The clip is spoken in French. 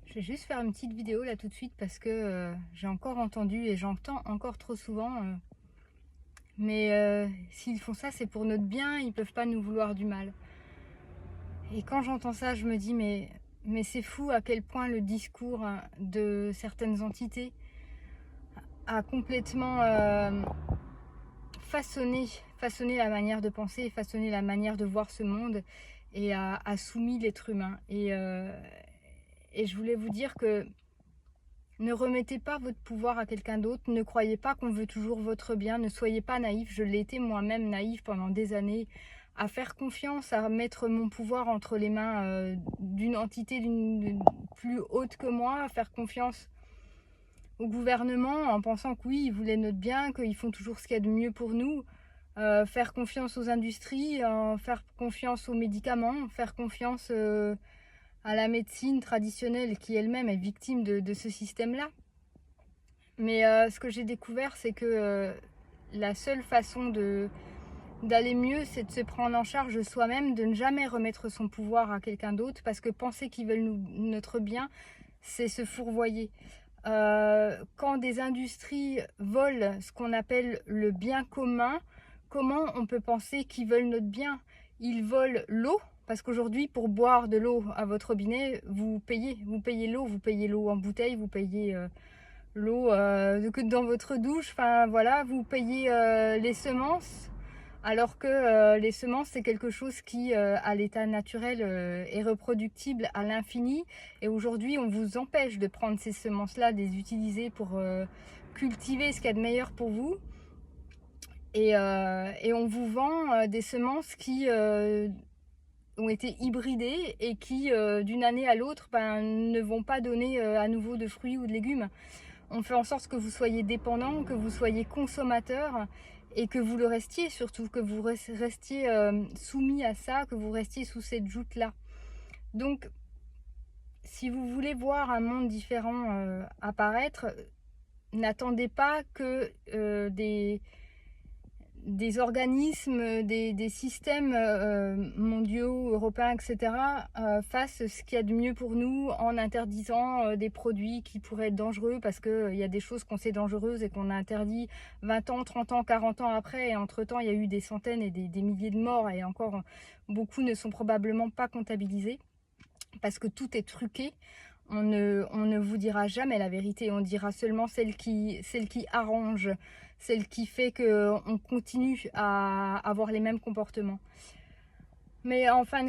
Je vais juste faire une petite vidéo là tout de suite parce que j'ai encore entendu et j'entends encore trop souvent. Mais s'ils font ça, c'est pour notre bien, ils peuvent pas nous vouloir du mal. Et quand j'entends ça, je me dis mais c'est fou à quel point le discours de certaines entités a complètement façonné la manière de penser, façonné la manière de voir ce monde et a soumis l'être humain. Et je voulais vous dire que ne remettez pas votre pouvoir à quelqu'un d'autre, ne croyez pas qu'on veut toujours votre bien, ne soyez pas naïf. Je l'ai été moi-même naïf pendant des années, à faire confiance, à mettre mon pouvoir entre les mains d'une entité plus haute que moi, à faire confiance au gouvernement en pensant que oui, ils voulaient notre bien, qu'ils font toujours ce qu'il y a de mieux pour nous. Faire confiance aux industries, faire confiance aux médicaments, faire confiance à la médecine traditionnelle qui elle-même est victime de ce système-là. Mais ce que j'ai découvert, c'est que la seule façon d'aller mieux, c'est de se prendre en charge soi-même, de ne jamais remettre son pouvoir à quelqu'un d'autre, parce que penser qu'ils veulent notre bien, c'est se fourvoyer. Quand des industries volent ce qu'on appelle le bien commun, comment on peut penser qu'ils veulent notre bien? Ils volent l'eau, parce qu'aujourd'hui, pour boire de l'eau à votre robinet, vous payez l'eau en bouteille, vous payez l'eau dans votre douche, enfin voilà, vous payez les semences, alors que les semences c'est quelque chose qui à l'état naturel est reproductible à l'infini, et aujourd'hui on vous empêche de prendre ces semences là, de les utiliser pour cultiver ce qu'il y a de meilleur pour vous, et on vous vend des semences qui ont été hybridées et qui d'une année à l'autre ne vont pas donner à nouveau de fruits ou de légumes. On fait en sorte que vous soyez dépendant, que vous soyez consommateur, et que vous le restiez, surtout que vous restiez soumis à ça, que vous restiez sous cette joute-là. Donc, si vous voulez voir un monde différent apparaître, n'attendez pas que des organismes, des systèmes mondiaux, européens, etc. Fassent ce qu'il y a de mieux pour nous en interdisant des produits qui pourraient être dangereux, parce qu'il y a des choses qu'on sait dangereuses et qu'on a interdit 20 ans, 30 ans, 40 ans après, et entre-temps il y a eu des centaines et des milliers de morts, et encore beaucoup ne sont probablement pas comptabilisés, parce que tout est truqué. On ne vous dira jamais la vérité, on dira seulement celle qui arrange, celle qui fait qu'on continue à avoir les mêmes comportements. Mais en fin de